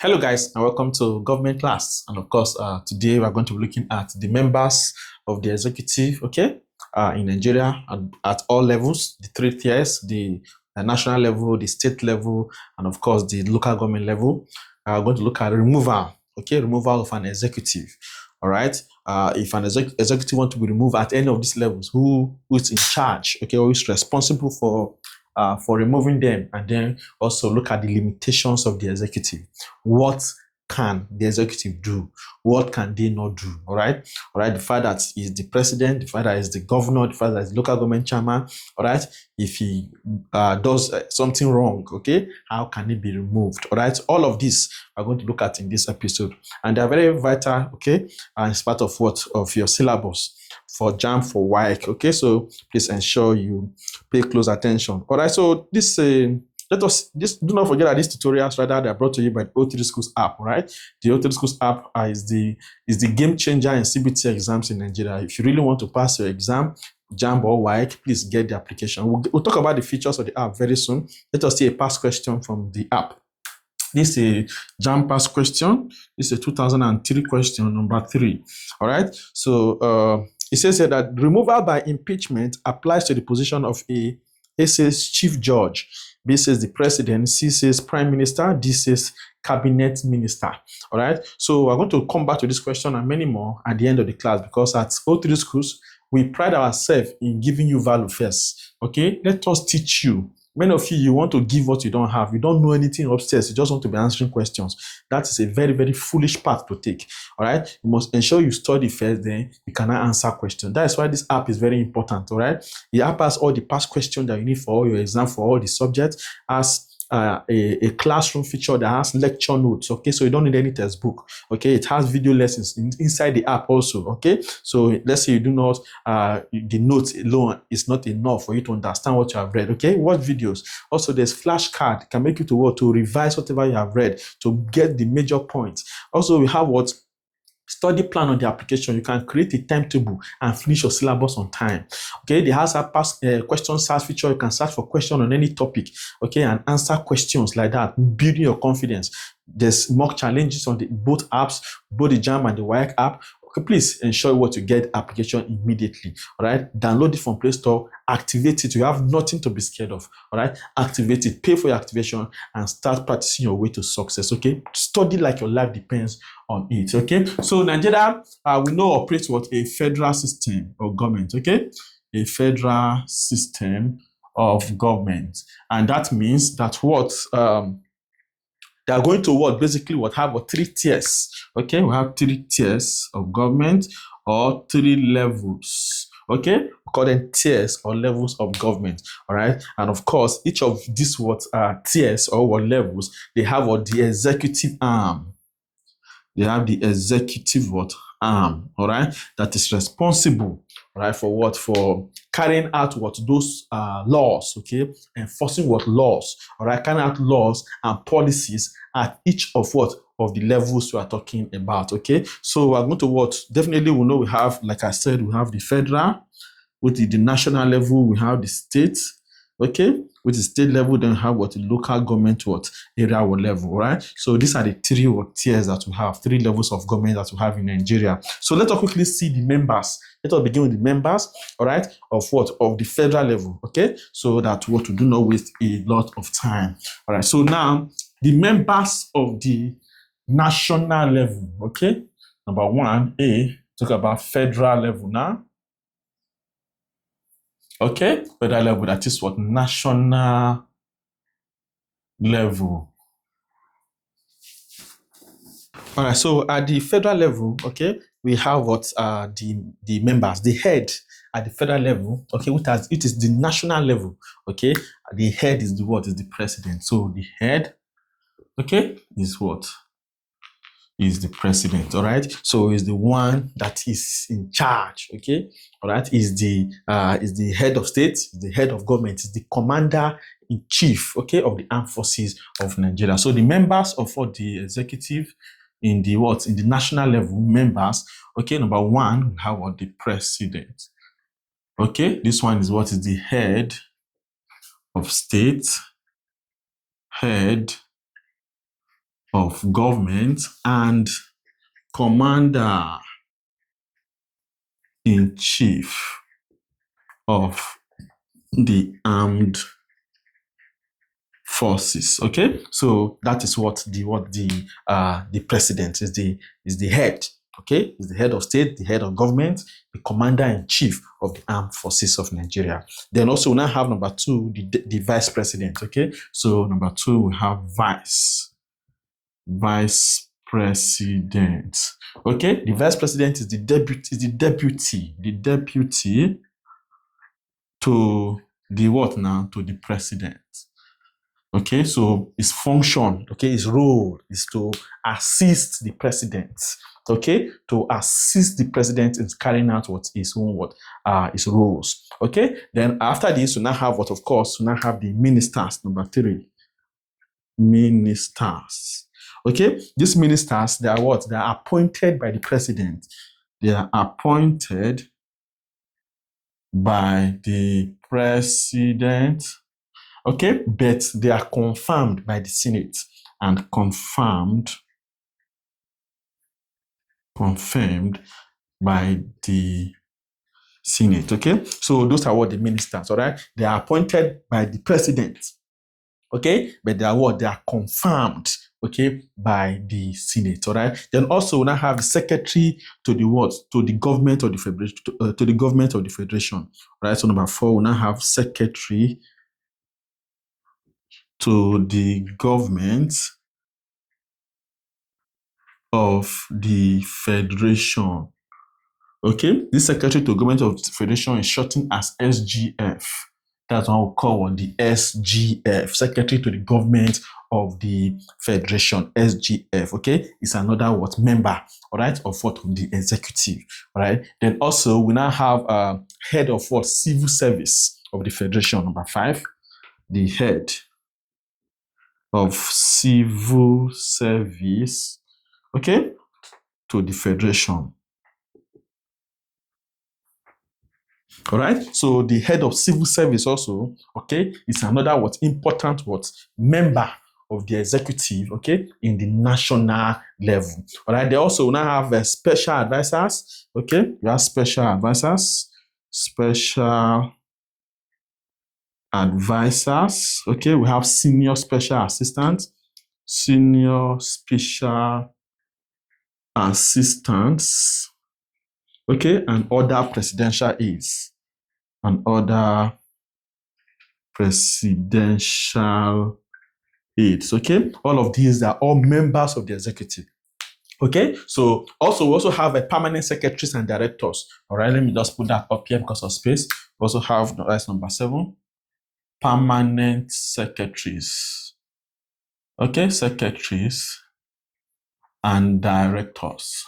Hello guys and welcome to government class, and of course today we're going to be looking at the members of the executive, in Nigeria at all levels, the three tiers, the national level, the state level, and of course the local government level. We're going to look at removal of an executive. All right, if an executive want to be removed at any of these levels, who is in charge, who is responsible for removing them, and then also look at the limitations of the executive. What can the executive do? What can they not do? All right. The fact that is the president, the fact that is the governor, the fact that is the local government chairman. All right. If he does something wrong, how can it be removed? All right. All of this are going to look at in this episode, and they are very vital. And it's part of your syllabus for JAMB, for WAEC. So please ensure you pay close attention. All right. So this do not forget that these tutorials they are brought to you by the O3 Schools app. Right. The O3 Schools app is the game changer in CBT exams in Nigeria. If you really want to pass your exam, JAMB or WAEC, please get the application. We'll talk about the features of the app very soon. Let us see a past question from the app. This is a JAMB past question. This is a 2003 question, number 3. All right. So it says here that removal by impeachment applies to the position of A says chief judge, B says the president, C says prime minister, D says cabinet minister. All right. So we're going to come back to this question and many more at the end of the class, because at O3 Schools, we pride ourselves in giving you value first. Let us teach you. Many of you want to give what you don't have. You don't know anything upstairs. You just want to be answering questions. That is a very, very foolish path to take. All right. You must ensure you study first, then you cannot answer questions. That is why this app is very important. All right. The app has all the past questions that you need for all your exam, for all the subjects, as a classroom feature that has lecture notes. So you don't need any textbook. It has video lessons inside the app also. So let's say you do not the notes alone is not enough for you to understand what you have read. Watch videos. Also, there's flashcard, can make you to revise whatever you have read to get the major points. Also, we have study plan on the application. You can create a timetable and finish your syllabus on time. They have a past question search feature. You can search for question on any topic, and answer questions like that, building your confidence. There's mock challenges on both apps, both the JAMB and the WAEC app. Please ensure what you get application immediately. All right, download it from Play Store, activate it. You have nothing to be scared of. All right, activate it, pay for your activation, and start practicing your way to success. Study like your life depends on it. So Nigeria, we know, operates a federal system of government. A federal system of government, and that means that they are going to have 3 tiers. We have 3 tiers of government, or 3 levels. We call them tiers or levels of government. All right. And of course, each of these tiers or levels, they have the executive arm. They have the executive arm. All right. That is responsible, all right, for carrying out those laws, enforcing laws, all right, carrying out laws and policies at each of the levels we are talking about. So we're going to definitely we know we have, like I said, we have the federal. With the national level, we have the state. With the state level, then we have the local government area level. Right. So these are the 3 tiers that we have, 3 levels of government that we have in Nigeria. So let us quickly see the members. Let us begin with the members, all right, of the federal level. So that we do not waste a lot of time. All right. So now the members of the national level. Number 1, talk about federal level now. Federal level, that is national level. All right, so at the federal level, we have the members, the head at the federal level, it is the national level. The head is is the president. So the head, is is the president. All right, so is the one that is in charge. All right, is the head of state, is the head of government, is the commander in chief, of the armed forces of Nigeria. So the members of the executive in the national level members, number 1, we have the president. This one is is the head of state, head of Government and Commander-in-Chief of the Armed Forces. Okay, so that is what the president is the head. Okay, is the head of state, the head of government, the commander-in-chief of the armed forces of Nigeria. Then also we now have number 2, the vice president. Okay, so number 2 we have vice president. Okay, the vice president is the deputy to the what now? To the president. Okay, so his function, okay, his role is to assist the president, okay, to assist the president in carrying out his roles. Okay, then after this, we now have what, of course, we now have the ministers, number 3. Ministers. Okay, these ministers, they are what? They are appointed by the president. They are appointed by the president. Okay, but they are confirmed by the Senate and confirmed by the Senate. Okay, so those are what the ministers, all right? They are appointed by the president. Okay, but they are what? They are confirmed, okay, by the Senate, all right? Then also we now have the secretary to the what? To the government of the federation, to the government of the federation, right? So number 4, we now have secretary to the government of the federation. Okay, this secretary to government of the federation is shortened as SGF. That's what we call the SGF, secretary to the government of the federation, SGF. Okay, it's another what? Member, all right, of what? Of the executive, all right? Then also we now have head of what? Civil service of the federation, number 5. The head of civil service, okay, to the federation. All right, so the head of civil service also, okay, is another what? Important what? Member of the executive, okay, in the national level. All right, they also now have special advisors. Okay, we have special advisors, okay, we have senior special assistants, okay, and other presidential aides. Okay, all of these are all members of the executive. Okay, so also we also have a permanent secretaries and directors. All right, let me just put that up here because of space. We also have, that's number 7, permanent secretaries. Okay, secretaries and directors.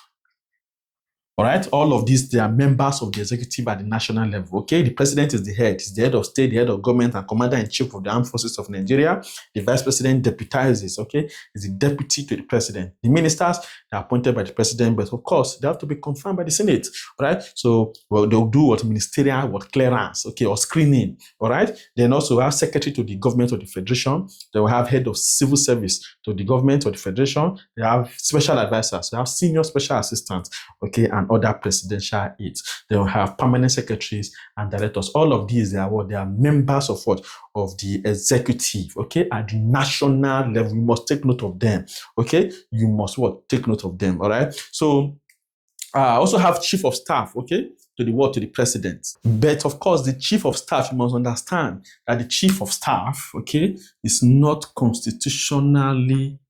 All right, all of these, they are members of the executive at the national level. Okay, the president is the head. He's the head of state, the head of government, and commander-in-chief of the armed forces of Nigeria. The vice president deputizes, okay, is the deputy to the president. The ministers, they are appointed by the president, but of course, they have to be confirmed by the Senate. All right, so well, they'll do what? Ministerial, what? Clearance, okay, or screening. All right, then also we have secretary to the government of the federation. They will have head of civil service to the government of the federation. They have special advisors. They have senior special assistants, okay, and other presidential aides. They will have permanent secretaries and directors. All of these, they are what? They are members of what? Of the executive, okay, at the national level. You must take note of them, okay? You must what? Take note of them, all right? So, I also have chief of staff, okay, to the what? To the president. But of course, the chief of staff, you must understand that the chief of staff, okay, is not constitutionally.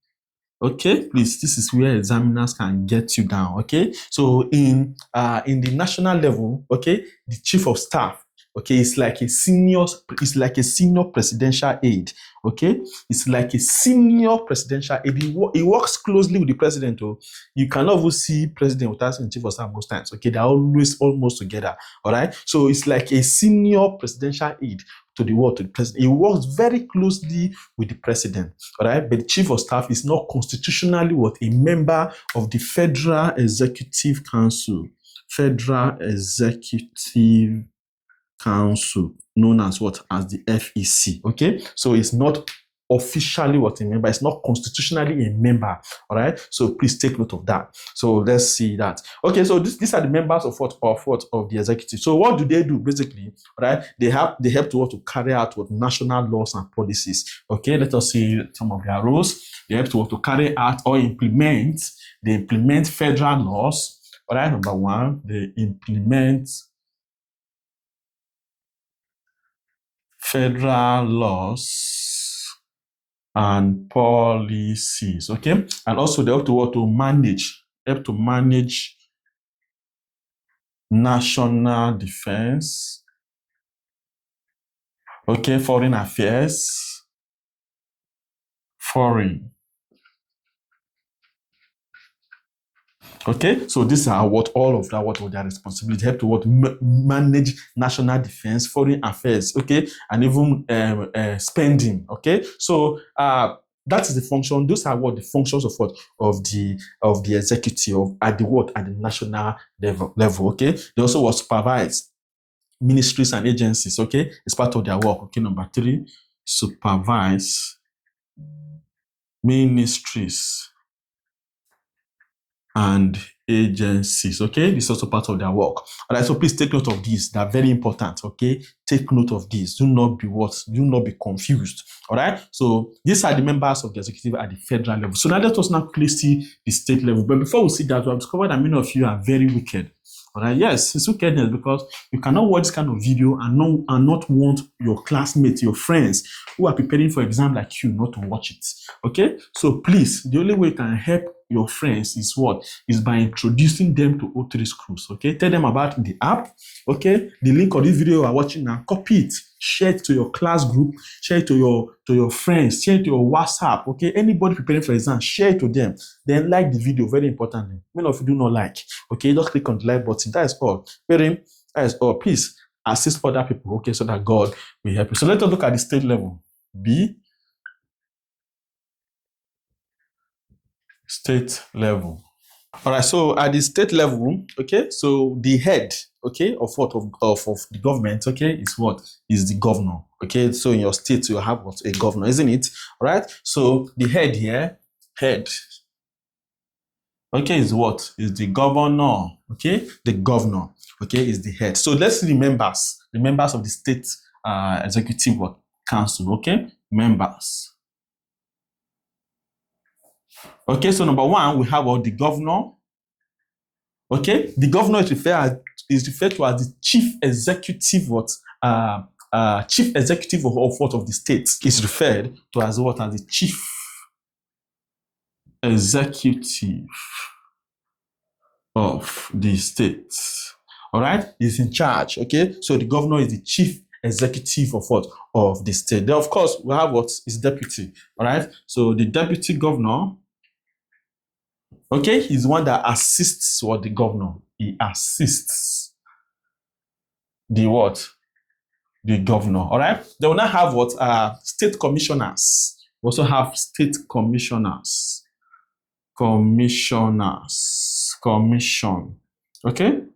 Okay, please, this is where examiners can get you down, okay? So in the national level, okay, the chief of staff, okay, it's like a senior presidential aide, okay? It's like a senior presidential aide. He works closely with the president. Oh. You cannot even see president without seeing chief of staff most times, okay? They're always almost together, all right? So it's like a senior presidential aide to the president. He works very closely with the president, all right? But the chief of staff is not constitutionally what? A member of the Federal Executive Council. Federal Executive Council, known as what? As the FEC, okay? So it's not officially what a member. It's not constitutionally a member. All right. So please take note of that. So let's see that. Okay. So these are the members of of the executive. So what do they do basically? All right. They help to carry out what national laws and policies. Okay. Let us see some of their roles. They help to carry out or implement. They implement federal laws. All right. Number one, they implement federal laws and policies, okay? And also they have to manage national defense, okay, foreign affairs, okay, so these are what their responsibility help to manage national defense, foreign affairs, okay, and even spending, okay. So that is the function. Those are the functions of the executive at the national level, okay. They also supervise ministries and agencies, okay. It's part of their work, okay. Number 3, supervise ministries and agencies, okay. This is also part of their work. All right, so please take note of these. They're very important, okay. Take note of these. Do not be confused. All right, so these are the members of the executive at the federal level. So now let us now quickly see the state level. But before we see that, we have discovered that many of you are very wicked. All right, yes, it's wickedness because you cannot watch this kind of video and not want your classmates, your friends who are preparing for exam like you not to watch it. Okay, so please, the only way you can help your friends is by introducing them to O3 schools. Okay, tell them about the app. Okay, the link of this video you are watching now, copy it, share it to your class group, share it to your friends, share it to your WhatsApp. Okay, anybody preparing for exam, share it to them. Then like the video, very importantly. Many of you do not like. Okay, just click on the like button. That is all. That is all. Please assist other people. Okay, so that God will help you. So let us look at the state level. B. State level. All right, so at the state level, okay, so the head, okay, of the government, okay, is the governor. Okay, so in your state you have a governor, isn't it? All right, so the head here, okay, is the governor. Okay, the governor, okay, is the head. So let's see the members of the state executive council. Okay, members. Okay, so number 1, we have the governor. Okay, the governor is referred to as the chief executive of the state. Is referred to as the chief executive of the state. All right, is in charge. Okay, so the governor is the chief executive of the state. Then of course we have is deputy. All right, so the deputy governor. Okay, he's the one that assists the governor. He assists the governor. All right. They will now have state commissioners. We also have state commissioners. Commission. Okay.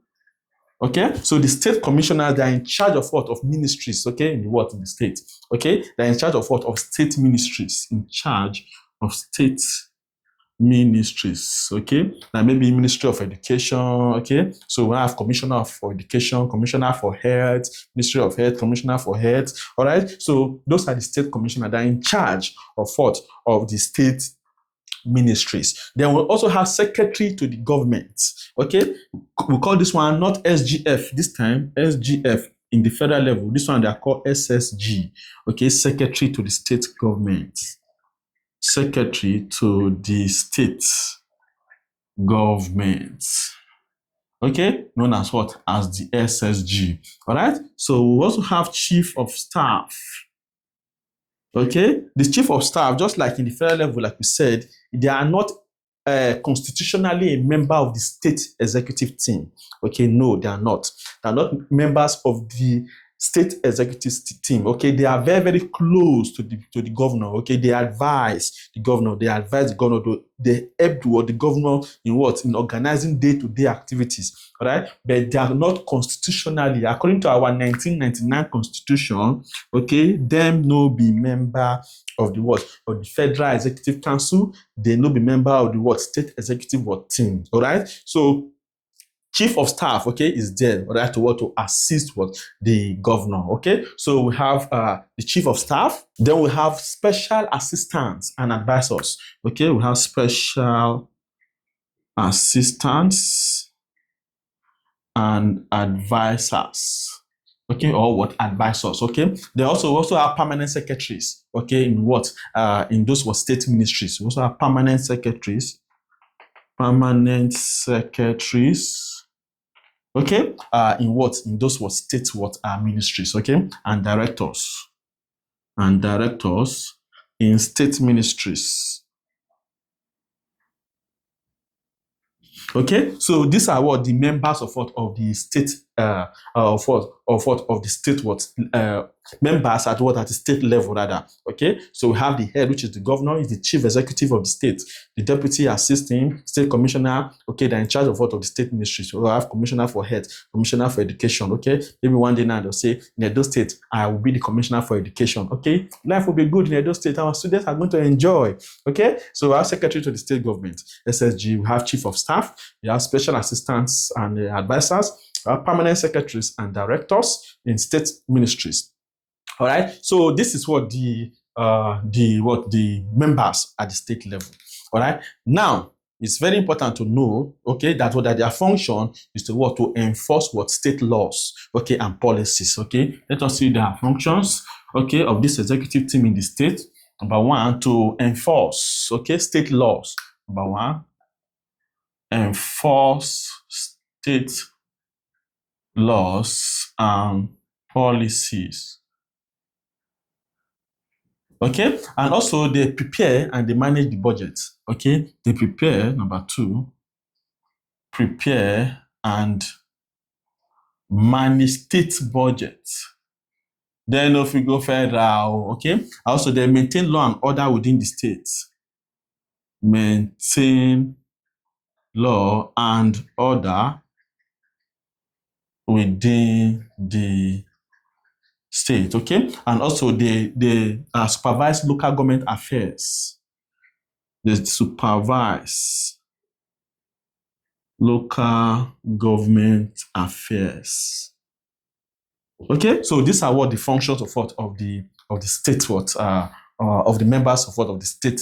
Okay. So the state commissioners, they are in charge of ministries. Okay, in the state. Okay, they are in charge of state ministries. In charge of state ministries, okay, like maybe Ministry of Education, okay, so we have Commissioner for Education, Commissioner for Health, Ministry of Health, Commissioner for Health. All right, so those are the state commissioners that are in charge of the state ministries. Then we'll also have secretary to the government. Okay, we call this one not SGF this time, SGF in the federal level. This one they are called SSG. Okay, secretary to the state government. Secretary to the state government. Okay, known as as the SSG. All right, so we also have chief of staff. Okay, the chief of staff, just like in the federal level, like we said, they are not constitutionally a member of the state executive team. Okay, no, they are not. They are not members of the state executive team. Okay, they are very, very close to the governor. Okay, they advise the governor. They advise the governor. They help the governor in what? In organizing day-to-day activities. All right, but they are not constitutionally, according to our 1999 constitution. Okay, them no be member of the what? Of the Federal Executive Council. They no be member of the what? State executive what team. All right, so chief of staff, okay, is there, right, to assist what the governor. Okay, so we have the chief of staff. Then we have special assistants and advisors. Okay, we have special assistants and advisors. Okay, or what? Advisors. Okay, they also have permanent secretaries. Okay, in what? In those what state ministries. We also have permanent secretaries. Permanent secretaries. Okay, in what? In those what state what ministries. Okay, and directors in state ministries. Okay, so these are what the members of what of the state of the state what members at what at the state level rather. Okay, so we have the head, which is the governor, is the chief executive of the state. The deputy assists him, state commissioner. Okay, they're in charge of what of the state ministries. So we'll have commissioner for health, commissioner for education. Okay, maybe one day now they'll say in Edo State I will be the commissioner for education. Okay, life will be good in Edo State. Our students are going to enjoy. Okay, so our secretary to the state government, SSG. We have chief of staff. We have special assistants and advisors. We have permanent secretaries and directors in state ministries. All right. So this is what the members at the state level. All right. Now it's very important to know, okay, that their function is to enforce what state laws, okay, and policies. Okay. Let us see their functions, okay, of this executive team in the state. Number one, to enforce, okay, state laws. Number one, enforce state laws and policies. Okay, and also they prepare and they manage the budget. Okay, they prepare, number two, prepare and manage state budget. Then if we go federal, okay, also they maintain law and order within the state. Maintain law and order within the state, okay, and also they supervise local government affairs. They supervise local government affairs. Okay, so these are what the functions of the state of the members of the state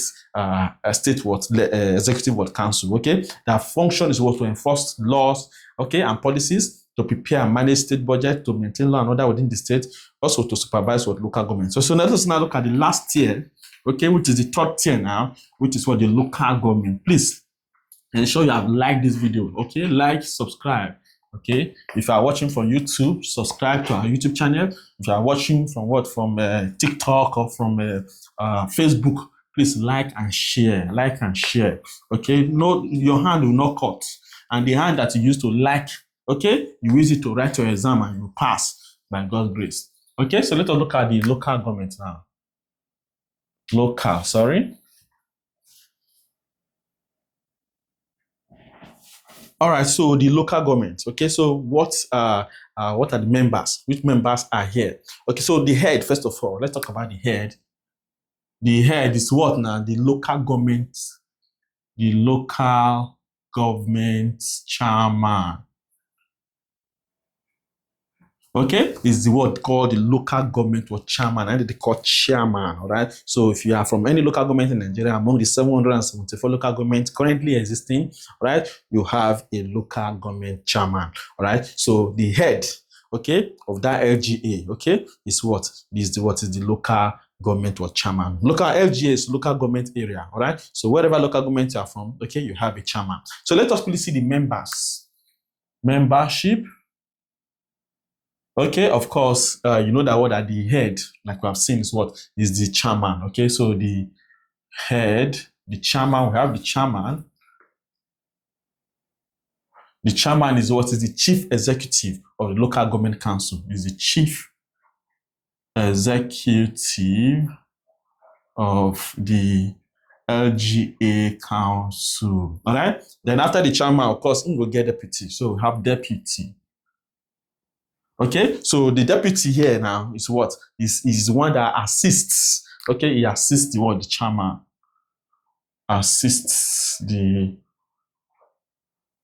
executive council. Okay, their function is to enforce laws, okay, and policies, to prepare and manage state budget, to maintain law and order within the state, also to supervise local government. So let us now look at the last tier, okay, which is the third tier now, which is what the local government. Please ensure you have liked this video. Okay, like, subscribe. Okay, if you are watching from YouTube, subscribe to our YouTube channel. If you are watching from TikTok or from Facebook, please like and share. Like and share. Okay, no, your hand will not cut, and the hand that you use to like, okay, you use it to write your exam and you pass by God's grace. Okay, so let us look at the local government now. Local, sorry. All right, so the local government. Okay, so what are the members? Which members are here? Okay, so the head, first of all, let's talk about the head. The head is what now? The local government. The local government chairman. Okay, is the word called the local government or chairman, and they call chairman. All right. So if you are from any local government in Nigeria, among the 774 local governments currently existing, right, you have a local government chairman. All right. So the head, okay, of that LGA, okay, is what is the local government or chairman. Local LGA is local government area. All right. So wherever local government you are from, okay, you have a chairman. So let us please see the members. Membership. Okay, of course, you know that what at the head, like we have seen, is what is the chairman. Okay, so the head, the chairman, we have the chairman. The chairman is what is the chief executive of the local government council. Is the chief executive of the LGA Council. All right. Then after the chairman, of course, we will get deputy. So we have deputy. Okay. So the deputy here now is what? Is one that assists. Okay. He assists the chairman. Assists the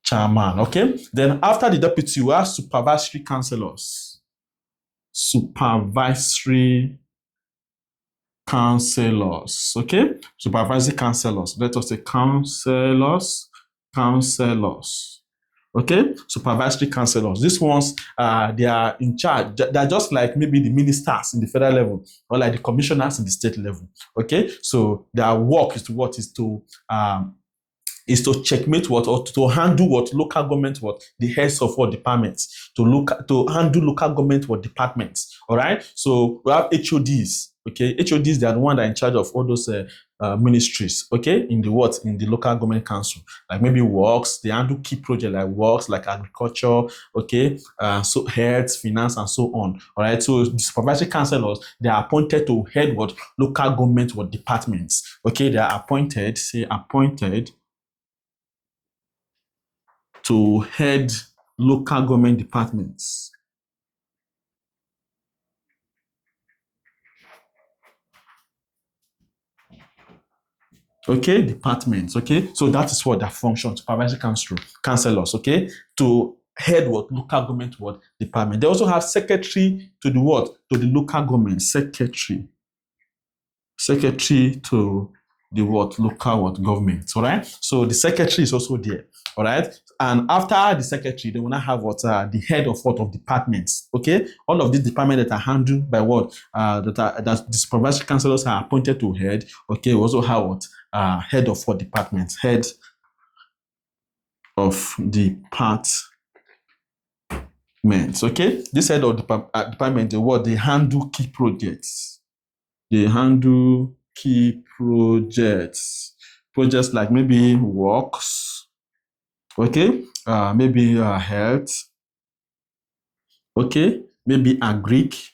chairman. Okay. Then after the deputy, we have supervisory councillors. Supervisory councillors. Okay. Supervisory councillors. Let us say councillors. Okay, supervisory councillors. These ones, they are in charge. They're just like maybe the ministers in the federal level or like the commissioners in the state level. Okay, so their work is to checkmate what, or to handle what local government, what the heads of what departments, to handle local government what departments. All right, so we have HODs. Okay, HODs, they are the one that are in charge of all those ministries. Okay, in the local government council, like maybe works. They handle key projects like works, like agriculture. Okay, so health, finance, and so on. All right, so the supervisory councillors, they are appointed to head what local government what departments. Okay, they are appointed to head local government departments. Okay, departments. Okay, so that is what their function, supervisory councillors. Okay, to head what local government what department. They also have secretary to the local government. Secretary to the local government. All right, so the secretary is also there. All right, and after the secretary, they will now have the head of departments. Okay, all of these departments that are handled by that the supervisory councillors are appointed to head. Okay, we also have head of what departments, head of departments. Okay, this head of department, they handle key projects. They handle key projects like maybe works. Okay, maybe health. Okay, maybe agric.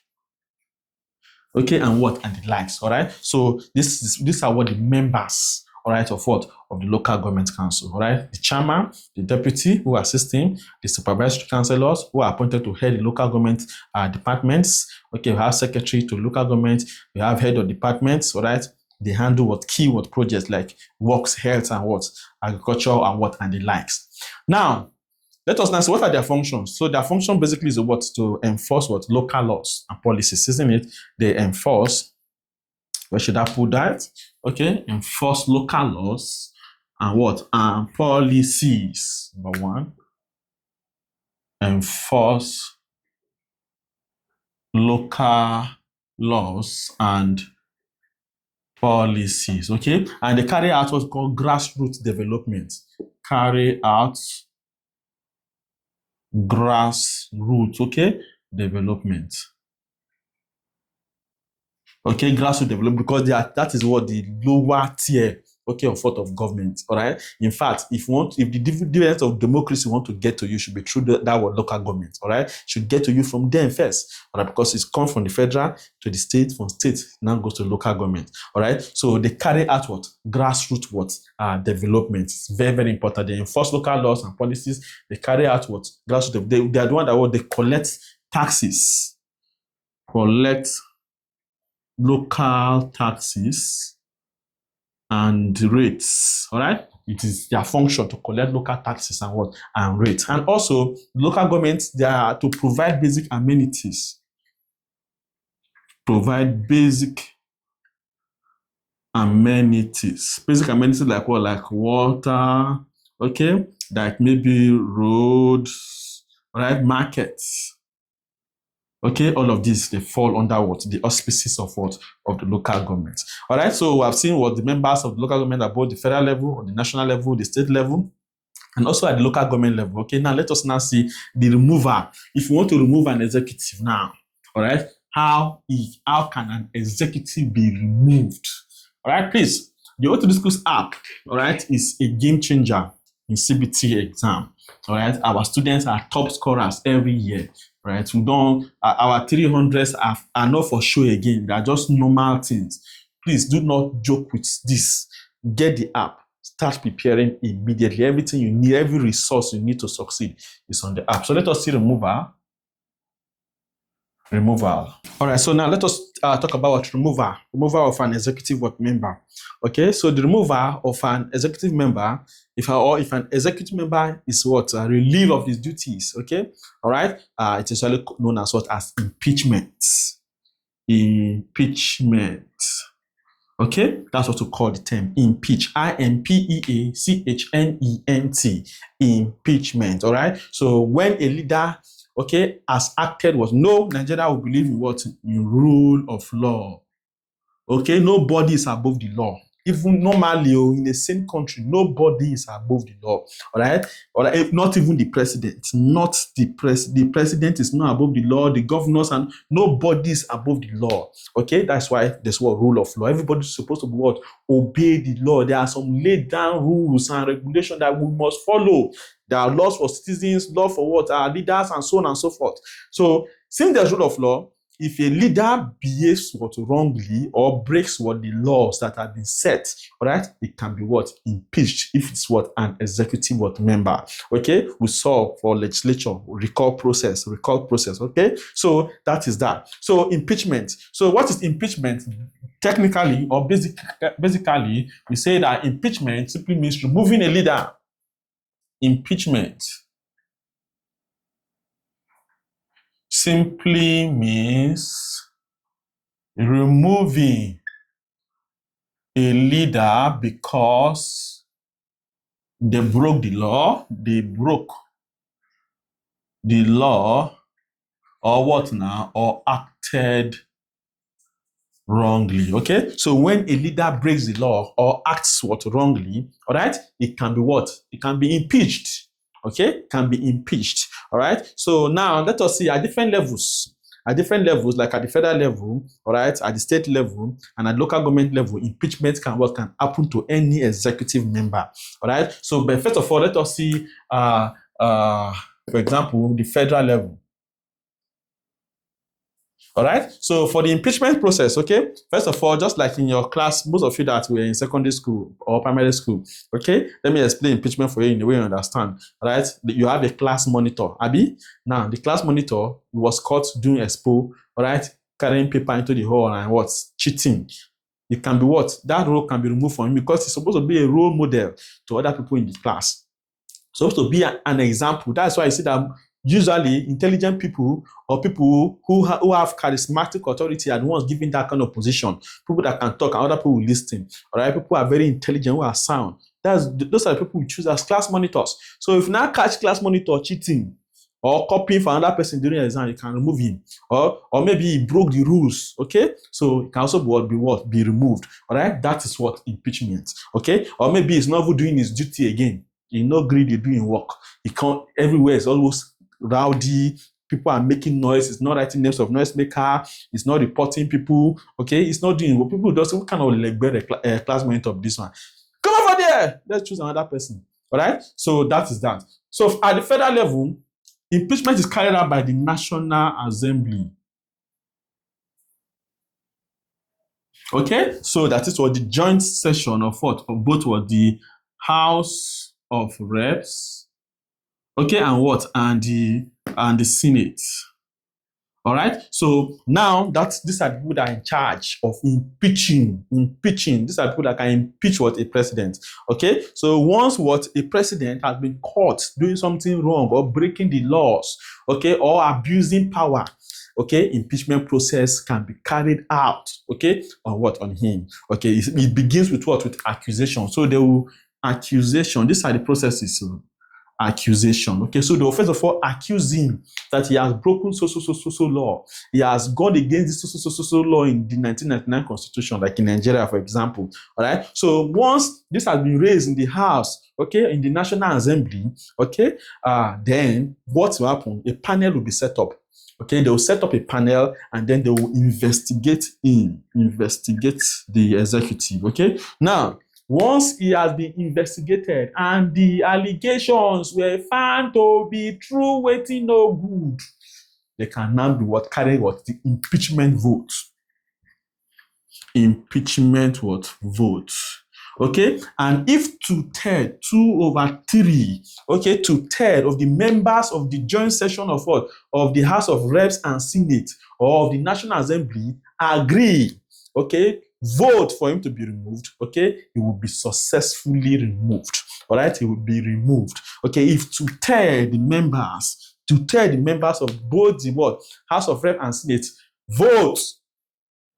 Okay, and the likes. All right, so these are what the members, all right, of the local government council. All right, the chairman, the deputy who assist him, the supervisory councillors who are appointed to head the local government departments. Okay, we have secretary to local government, we have head of departments. All right, they handle key projects like works, health, and agriculture, and the likes. Now, let us now see what are their functions. So their function basically is to enforce local laws and policies, isn't it? They enforce. Where should I put that? Okay, enforce local laws and policies. Number one, enforce local laws and policies. Okay, and they carry out what's called grassroots development. Carry out grassroots, okay, development. Okay, grassroots development, because that is what the lower tier, okay, of government. All right. In fact, if the dividends of democracy want to get to you, should be through that local government. All right, should get to you from them first. All right, because it's come from the federal to the state, from state now goes to local government. All right, so they carry out grassroots development. It's very, very important. They enforce local laws and policies. They carry out grassroots. They are the one that they collect taxes, collect local taxes and rates. All right, it is their function to collect local taxes and rates. And also local governments, they are to provide basic amenities. Provide basic amenities like what? Like water. Okay, like maybe roads, right? Markets. Okay, all of these, they fall under the auspices of the local government. All right, so we have seen the members of the local government at both the federal level, or the national level, the state level, and also at the local government level. Okay, now let us now see the removal. If you want to remove an executive now, all right, how can an executive be removed? All right, please, the Auto Disclose app, all right, is a game changer in CBT exam. All right, our students are top scorers every year. right? We don't, our 300s are not for show again. They are just normal things. Please do not joke with this. Get the app. Start preparing immediately. Everything you need, every resource you need to succeed is on the app. So let us see removal. Removal. All right, so now let us talk about what removal of an executive work member. Okay, so the removal of an executive member, if an executive member is what relieved of his duties. Okay, all right, it is usually known as what, as impeachment. Impeachment. Okay, that's what we call the term impeach. IMPEACHMENT. Impeachment. All right. So when a leader, okay, has acted, was no, Nigeria will believe in what? In rule of law. Okay, nobody is above the law. Even normally in the same country, nobody is above the law. All right, not even the president. The president is not above the law. The governors, and nobody is above the law. Okay, that's why there's what rule of law. Everybody's supposed to be what? Obey the law. There are some laid down rules and regulations that we must follow. There are laws for citizens, law for what? Our leaders, and so on and so forth. So since there's rule of law, if a leader behaves what wrongly or breaks what the laws that have been set, all right, it can be what? Impeached if it's what? An executive what member. Okay, we saw for legislature recall process. Okay, so that is that. So impeachment. So what is impeachment? Technically or basically, we say that impeachment simply means removing a leader. Impeachment simply means removing a leader because they broke the law, or what now, or acted wrongly. Okay, so when a leader breaks the law or acts what wrongly, all right, it can be what? It can be impeached. Okay, can be impeached. All right, so now let us see at different levels. Like at the federal level, all right, at the state level, and at local government level, impeachment can happen to any executive member. All right. So, but first of all, let us see, for example, the federal level. All right. So for the impeachment process, okay, first of all, just like in your class, most of you that were in secondary school or primary school, okay, let me explain impeachment for you in the way you understand. All right. You have a class monitor, Abi. Now, the class monitor was caught doing expo, all right, carrying paper into the hall and what? Cheating. It can be what? That role can be removed from him because he's supposed to be a role model to other people in the class. Supposed to be an example. That's why you see that usually intelligent people or people who have charismatic authority are the ones giving that kind of position. People that can talk and other people will listen. All right, people are very intelligent, who are sound. Those are the people we choose as class monitors. So if you now catch class monitor cheating or copying for another person during an exam, you can remove him. Or maybe he broke the rules. Okay, so it can also be removed. All right, that is what impeachment. Okay, or maybe he's not even doing his duty again. He's not greedy doing work. He can't. Everywhere is almost rowdy. People are making noise. It's not writing names of noisemaker. It's not reporting people. Okay, it's not doing what people do. So what kind of like class monitor of this one? Come over there. Let's choose another person. All right. So that is that. So at the federal level, impeachment is carried out by the National Assembly. Okay, so that is what the joint session of what? Of both what? The House of Reps, okay, and what? And the Senate. All right. So now these are the people that are in charge of impeaching. These are people that can impeach what? A president. Okay. So once what? A president has been caught doing something wrong or breaking the laws, okay, or abusing power, okay, impeachment process can be carried out, okay, on what? On him. Okay. It begins with what? With accusation. So they will accusation. These are the processes. Accusation. Okay, so they will first of all accuse him that he has broken so law. He has gone against this so law in the 1999 constitution, like in Nigeria, for example. All right. So once this has been raised in the House, okay, in the National Assembly, okay, then what will happen? A panel will be set up. Okay, they will set up a panel and then they will investigate the executive. Okay, now once he has been investigated and the allegations were found to be true, waiting no good, they can now be what carrying what the impeachment vote. Impeachment what vote. Okay, and if 2/3, 2/3, okay, 2/3 of the members of the joint session of what of the House of Reps and Senate or of the National Assembly agree, okay, vote for him to be removed, okay, he will be successfully removed. All right, he will be removed. Okay, if 2/3 the members of both the what House of Reps and Senate vote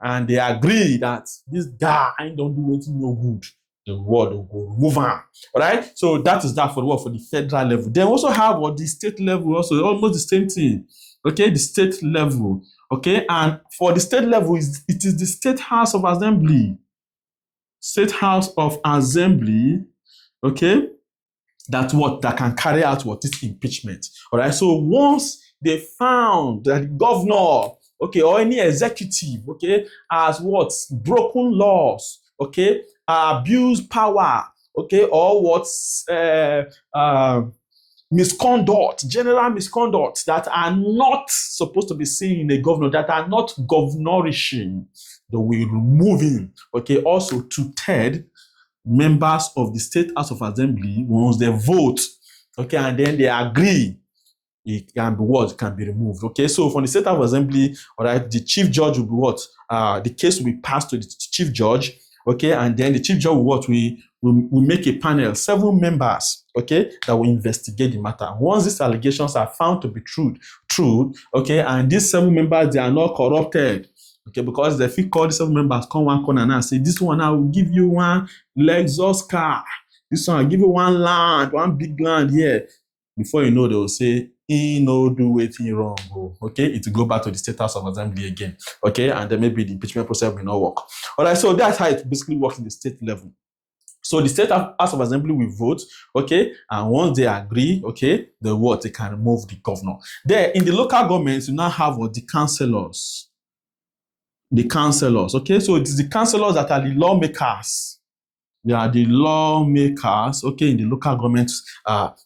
and they agree that this guy don't do anything no good, the world will go move on. All right, so that is that for the what for the federal level. Then also have what the state level, also almost the same thing. Okay, the state level. Okay, and for the state level, it is the State House of Assembly. State House of Assembly, okay, that can carry out what is impeachment. All right, so once they found that the governor, okay, or any executive, okay, has what broken laws, okay, abused power, okay, or what's misconduct, general misconduct that are not supposed to be seen in a governor, that are not governorishing, they will remove him. Okay, also 2/3 members of the State House of Assembly, once they vote, okay, and then they agree, it can be what can be removed. Okay, so from the State House of Assembly, all right, the chief judge will be what the case will be passed to the chief judge. Okay, and then the chief judge will what we make a panel, 7 members, okay, that will investigate the matter. Once these allegations are found to be true, okay, and these 7 members, they are not corrupted, okay, because if you call the 7 members, come one corner now, say, this one I will give you one Lexus car, this one I'll give you one land, one big land here. Before you know, they will say, he no do anything wrong, okay, it will go back to the State House of Assembly again, okay, and then maybe the impeachment process will not work. All right, so that's how it basically works in the state level. So the State House of Assembly will vote, okay, and once they agree, okay, they can remove the governor. There, in the local governments, you now have what the councillors. The councillors, okay, so it is the councillors that are the lawmakers. They are the lawmakers, okay, in the local government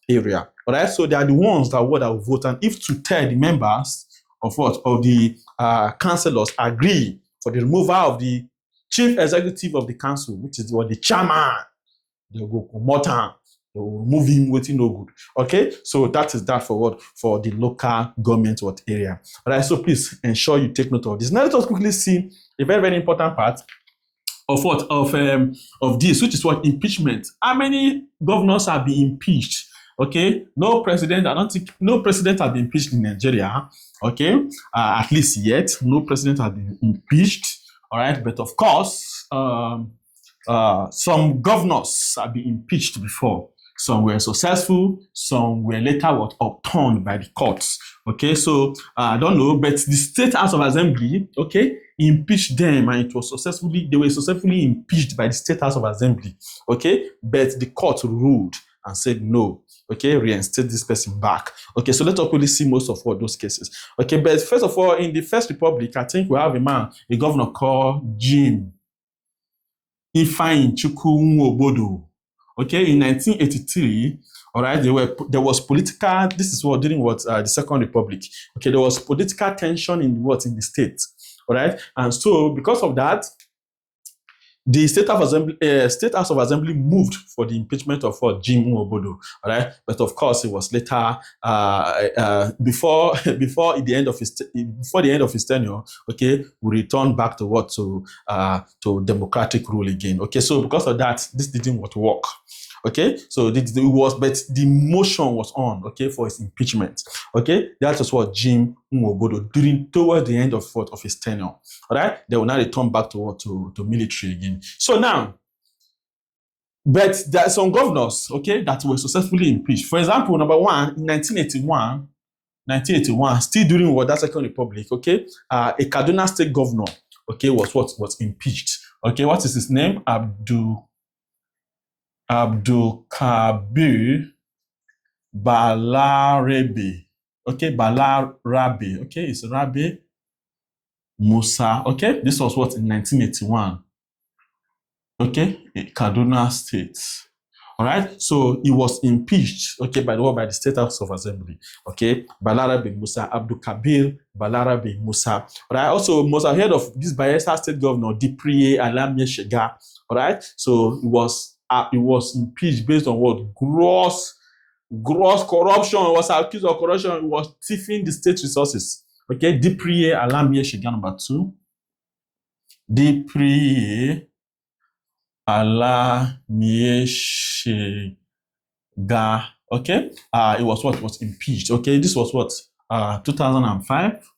area. All right, so they are the ones that will vote, and if 2/3 the members of the councillors agree for the removal of the chief executive of the council, which is the chairman, they will go promote him, they will remove him, waiting no good. Okay, so that is that for the local government area. All right, so please ensure you take note of this. Now let us quickly see a very, very important part of this, which is what impeachment. How many governors have been impeached? Okay, no president. I don't think no president has been impeached in Nigeria. Okay, at least yet, no president has been impeached. All right, but of course, some governors have been impeached before. Some were successful, some were later upturned by the courts. Okay, so I don't know, but the State House of Assembly, okay, impeached them, and they were successfully impeached by the State House of Assembly. Okay, but the court ruled and said no. Okay, reinstate this person back. Okay, so let's really see most of those cases. Okay, but first of all, in the First Republic, I think we have a governor called JAMB Government. Okay, in 1983, all right, there was political. This is during the Second Republic. Okay, there was political tension in the state. All right, and so because of that, the State House of Assembly moved for the impeachment of Jim Nwobodo. All right, but of course, it was later before the end of his tenure. Okay, we returned back to democratic rule again. Okay, so because of that, this didn't work. Okay, so but the motion was on, okay, for his impeachment. Okay, that was what Jim Nwobodo towards the end of his tenure. All right, they will now return back to military again. So now, but there are some governors, okay, that were successfully impeached. For example, number one, in 1981, still during that Second Republic, okay, a Kaduna State governor, okay, was impeached. Okay, what is his name? Abdul Kabir Balarabe. Okay, Balarabe. Okay, it's Rabe Musa. Okay, this was in 1981. Okay, Kaduna State. All right, so he was impeached, okay, by the State House of Assembly, okay, Balarabe Musa, Abdul Kabir Balarabe Musa. All right, also most have heard of this Bayelsa State Governor Dipriye Alamie Shega. All right, so he was impeached based on what? Gross corruption. He was accused of corruption. He was thieving the state resources. Okay, Dipriye Alamie Shega, number 2. Dipriye Alamie Shega. Okay, it was what was impeached. Okay, this was what 2005.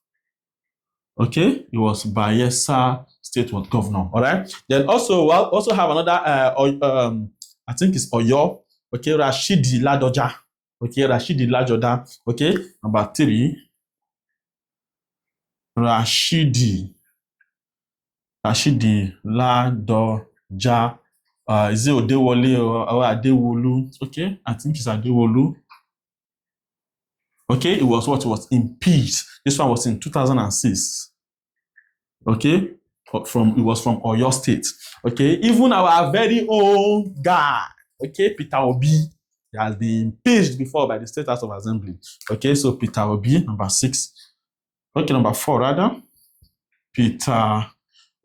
Okay, it was Bayelsa State was governor. All right. Then also we'll also have another I think it's Oyo. Okay, Rashidi Ladoja. Okay, Rashidi Ladoja. Okay, number 3. Rashidi Ladoja. Is it Odewole or Adewolu? Okay, I think it's Adewolu. Okay, it was what was impeached. This one was in 2006. Okay, it was from Oyo State. Okay, even our very own guy, okay, Peter Obi, he has been impeached before by the State House of Assembly. Okay, so Peter Obi, number 6. Okay, number 4 rather. Peter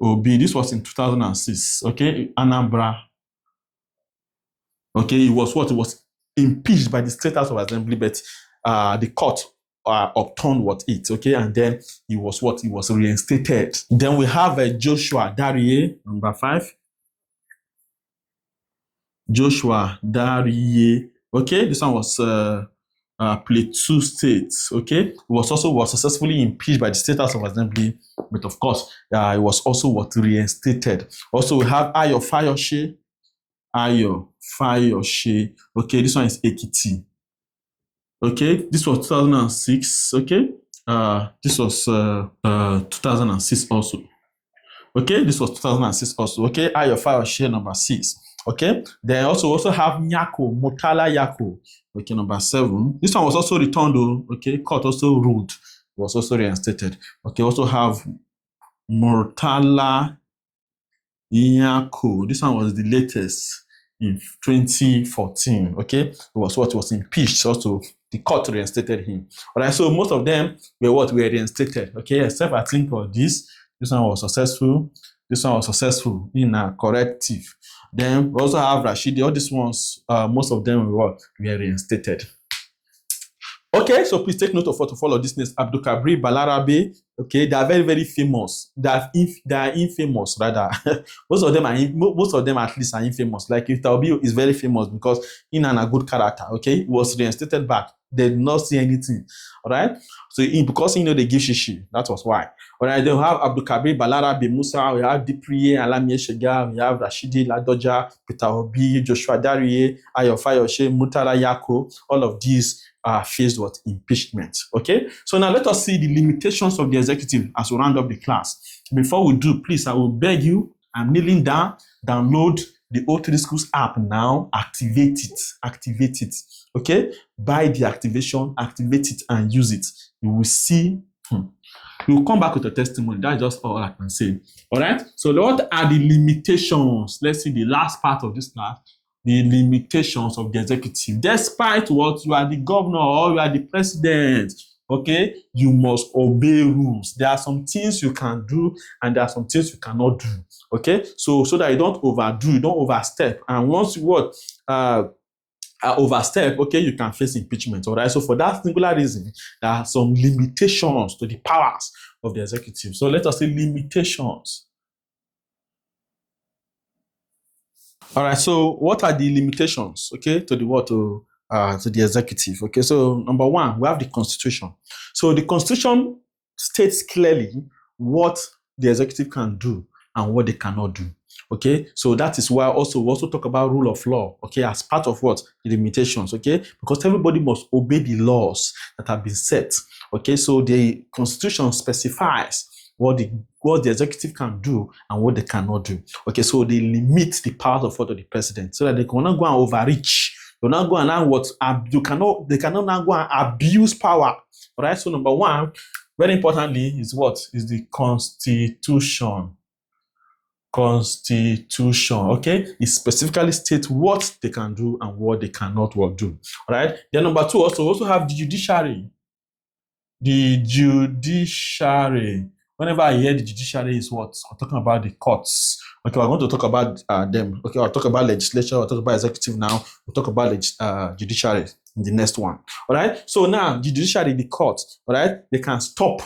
Obi, this was in 2006. Okay, Anambra. Okay, it was what? It was impeached by the State House of Assembly, but the court upturned it. Okay, and then he was what? He was reinstated. Then we have Joshua Dariye, number 5. Joshua Dariye. Okay, this one was Plateau State. Okay, it was successfully impeached by the State House of Assembly, but of course, it was also reinstated. Also, we have Ayo Fayose. Okay, this one is Ekiti. Okay, this was 2006. Okay, this was 2006 also. Okay, this was 2006 also. Okay, Ayo Fayose, number 6. Okay, then also have Nyako, Murtala Yako. Okay, number 7. This one was also returned though. Okay, court also ruled. Was also reinstated. Okay, also have Murtala Yako. This one was the latest in 2014. Okay, it was was impeached. Also, the court reinstated him. All right, so most of them were reinstated. Okay, except I think for this one was successful. This one was successful in a corrective. Then we also have Rashidi. All these ones, most of them were reinstated. Okay, so please take note of what to follow this next. Abdul Kabir Balarabe. Okay, they are very, very famous. They are infamous rather. most of them at least are infamous. Like if Taobi is very famous because in a good character. Okay, he was reinstated back. They did not see anything. All right, so because they give shishi, that was why. All right, then we have Abdul Kabir Balarabe Musa. We have Dipriye Alamie Shega. We have Rashidi Ladoja, Peter Obi, Joshua Dariye, Ayo Fayose, Murtala Yako. All of these faced impeachment. Okay, so now let us see the limitations of the executive as we round up the class. Before we do, please, I will beg you, I'm kneeling down, download the O3 Schools app now, activate it. Okay, buy the activation, activate it and use it. You will see, you will come back with a testimony. That's just all I can say. All right, so what are the limitations? Let's see the last part of this class. The limitations of the executive. Despite what you are the governor or you are the president, okay, you must obey rules. There are some things you can do and there are some things you cannot do. Okay, so that you don't overdo, you don't overstep. And once you overstep, okay, you can face impeachment. All right, so for that singular reason, there are some limitations to the powers of the executive. So let us say limitations. All right, so what are the limitations, okay, to the executive? Okay, so number 1, we have the Constitution. So the Constitution states clearly what the executive can do and what they cannot do. Okay, so that is why we also talk about rule of law, okay, as part of what? The limitations, okay, because everybody must obey the laws that have been set. Okay, so the Constitution specifies what the executive can do and what they cannot do. Okay, so they limit the powers of the president so that they cannot go and overreach. They cannot go and they cannot now go and abuse power. All right, so number 1, very importantly, is what? Is the Constitution. Constitution, okay? It specifically states what they can do and what they cannot do. All right. Then number two, also have the judiciary. The judiciary. Whenever I hear the judiciary is what? I'm talking about the courts. Okay, we're going to talk about them. Okay, I'll talk about legislature, I'll talk about executive now. We'll talk about judiciary in the next one. All right. So now the judiciary, the courts, all right, they can stop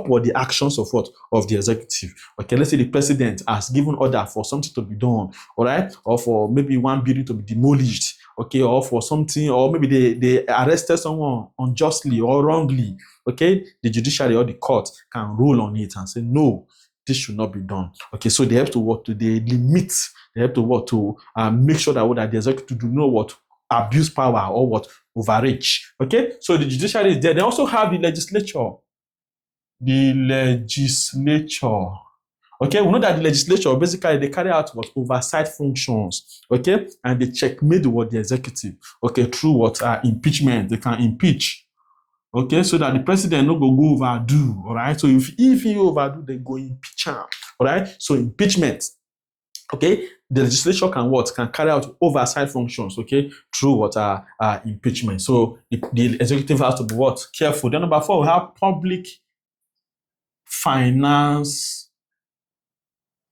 what the actions of what? Of the executive. Okay, let's say the president has given order for something to be done, all right, or for maybe one building to be demolished, okay, or for something, or maybe they arrested someone unjustly or wrongly, okay, the judiciary or the court can rule on it and say, no, this should not be done. Okay, so they have to what? They limit, they have to what? To make sure that the executive do not what? Abuse power or what? Overreach. Okay, so the judiciary is there. They also have the legislature. The legislature. Okay, we know that the legislature basically they carry out what? Oversight functions. Okay, and they checkmate what? The executive. Okay, through what? Impeachment. They can impeach. Okay, so that the president no go overdo. All right, so if he overdo, they go impeach him. All right, so impeachment. Okay, the legislature can what? Can carry out oversight functions, okay, through what? Impeachment. So the executive has to be what? Careful. Then number four, we have public finance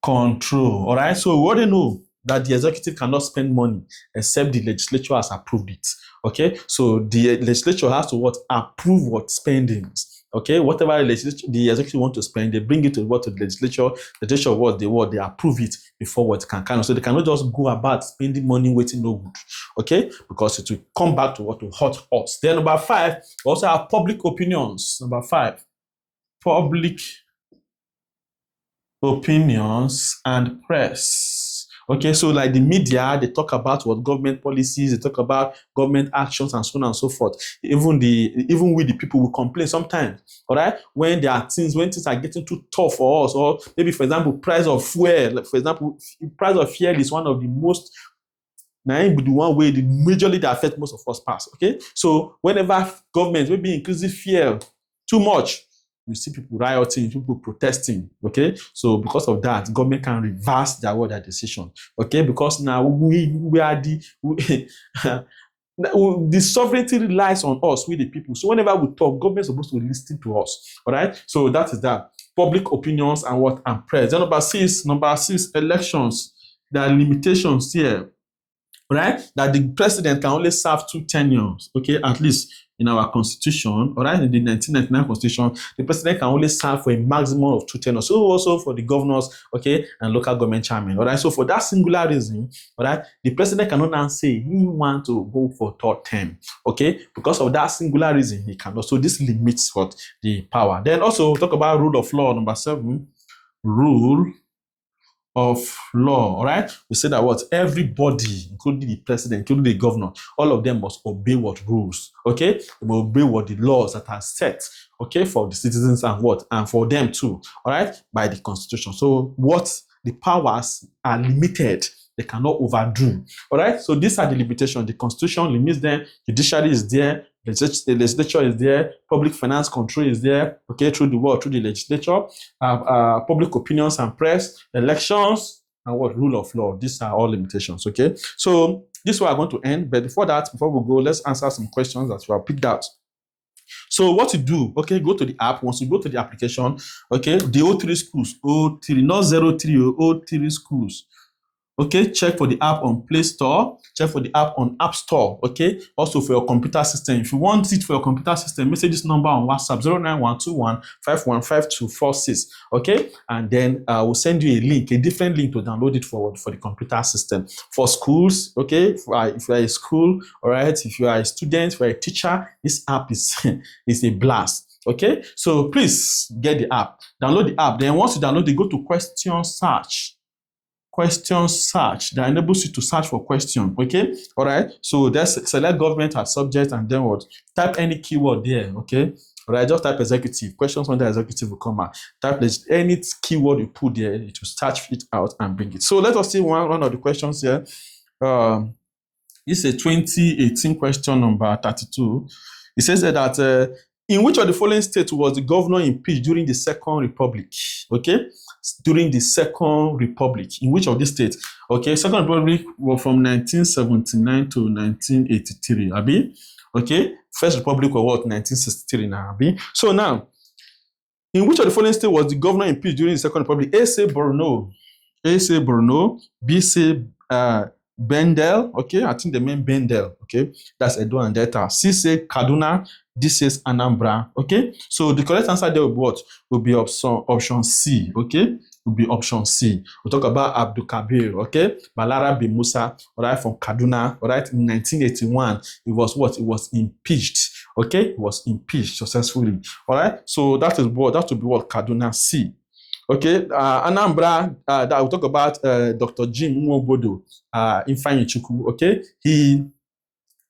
control. All right, so what they know that the executive cannot spend money except the legislature has approved it. Okay, so the legislature has to what? Approve what? Spendings. Okay, whatever the executive want to spend, they bring it to what? To the legislature. The legislature what? They approve it before what can count. So they cannot just go about spending money waiting no good. Okay, because it will come back to what? To hurt us. Then number five, we also have public opinions. Number five, public opinions and press. Okay, so like the media, they talk about what? Government policies, they talk about government actions and so on and so forth. Even with the people will complain sometimes. All right, when things are getting too tough for us, or maybe for example, price of fuel. For example, price of fuel is one of the most the one way the majorly that affect most of us pass. Okay, so whenever government will be increasing fuel too much, you see people rioting, people protesting. Okay, so because of that, government can reverse their decision. Okay, because now we are the sovereignty relies on us, we the people. So whenever we talk, government is supposed to listen to us. All right, so that is that. Public opinions and what? And press. Then number six, elections. There are limitations here. Right, that the president can only serve 2 tenures, okay, at least in our constitution, all right, in the 1999 constitution, the president can only serve for a maximum of 2 tenures. So also for the governors, okay, and local government chairmen, all right. So for that singular reason, all right, the president cannot now say he wants to go for 3rd term, okay, because of that singular reason he cannot. So this limits what? The power. Then also talk about rule of law. Number 7, rule of law. All right, we say that what? Everybody, including the president, including the governor, all of them must obey what? Rules. Okay, they must obey what? The laws that are set, okay, for the citizens and what? And for them too. All right, by the constitution. So what? The powers are limited. They cannot overdo. All right, so these are the limitations. The constitution limits them. Judiciary is there. The legislature is there. Public finance control is there. Okay, through the legislature. Public opinions and press, elections, and what? Rule of law. These are all limitations. Okay, so this is where I'm going to end. But before we go, let's answer some questions that we have picked out. So what you do? Okay, go to the app. Once you go to the application, okay, the O3 schools, O3, not 03, O3 schools. Okay, check for the app on Play Store, check for the app on App Store, okay? Also for your computer system. If you want it for your computer system, message this number on WhatsApp, 09121515246, okay? And then we'll send you a link, a different link to download it for the computer system. For schools, okay? If you are a school, all right? If you are a student, if you are a teacher, this app is, is a blast. Okay, so please get the app, download the app. Then once you download it, go to question search that enables you to search for question. Okay, all right, so there's select government as subject, and then what? Type any keyword there. Okay, all right, just type executive, questions under executive will come out. Type any keyword you put there, it will search it out and bring it. So let us see one of the questions here. This is a 2018 question number 32. It says that In which of the following states was the governor impeached during the Second Republic? Okay, during the Second Republic. In which of these states? Okay, Second Republic was from 1979 to 1983. Abi? Okay, First Republic was what? 1963 now. Abi? So now, in which of the following states was the governor impeached during the Second Republic? A say Borno. A say Borno. B say Bendel. Okay, I think they mean Bendel. Okay, that's Edo and Delta. C say Kaduna. This is Anambra. Okay, so the correct answer there will be what? Will be option C. Okay, will be option C. We'll talk about Abdul Kabir. Okay, Balara bin Musa. All right, from Kaduna. All right, in 1981, it was what? It was impeached. Okay, it was impeached successfully. All right, so that is what? That will be what? Kaduna C. Okay, Anambra, that we'll talk about Dr. Jim Nwobodo, Ifeanyi Chukwu. Okay,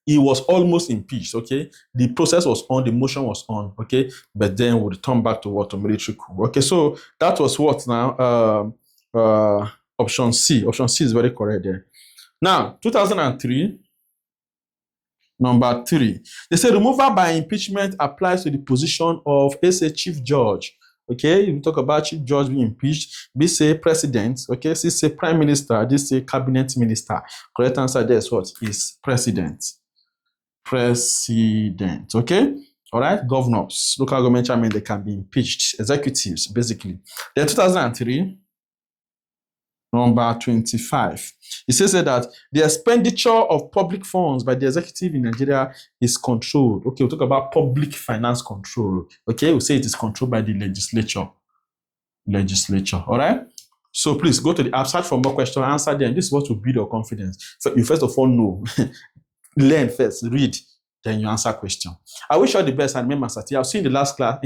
he was almost impeached. Okay, the process was on, the motion was on. Okay, but then we'll return back to what? To military coup. Okay, so that was what now? Option C. Option C is very correct there. Now, 2003. Number 3, they say removal by impeachment applies to the position of A, chief judge. Okay, we talk about chief judge being impeached. B, say president. Okay, C, say prime minister. D, say cabinet minister. Correct answer there is what? Is president. President. Okay, all right. Governors, local government chairmen, they can be impeached. Executives, basically. Then 2003. Number 25. It says that the expenditure of public funds by the executive in Nigeria is controlled. Okay, we'll talk about public finance control. Okay, we'll say it is controlled by the legislature. All right? So please go to the app, search for more questions, answer them. This is what will build your confidence. So you first of all know, learn first, read, then you answer question. I wish you all the best and remember, I'll see you in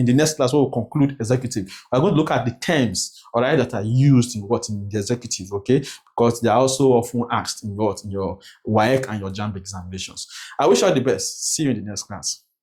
the next class where we'll conclude executive. We're going to look at the terms, all right, that are used in the executive, okay? Because they are also often asked in your WAEC and your JAMB examinations. I wish you all the best. See you in the next class.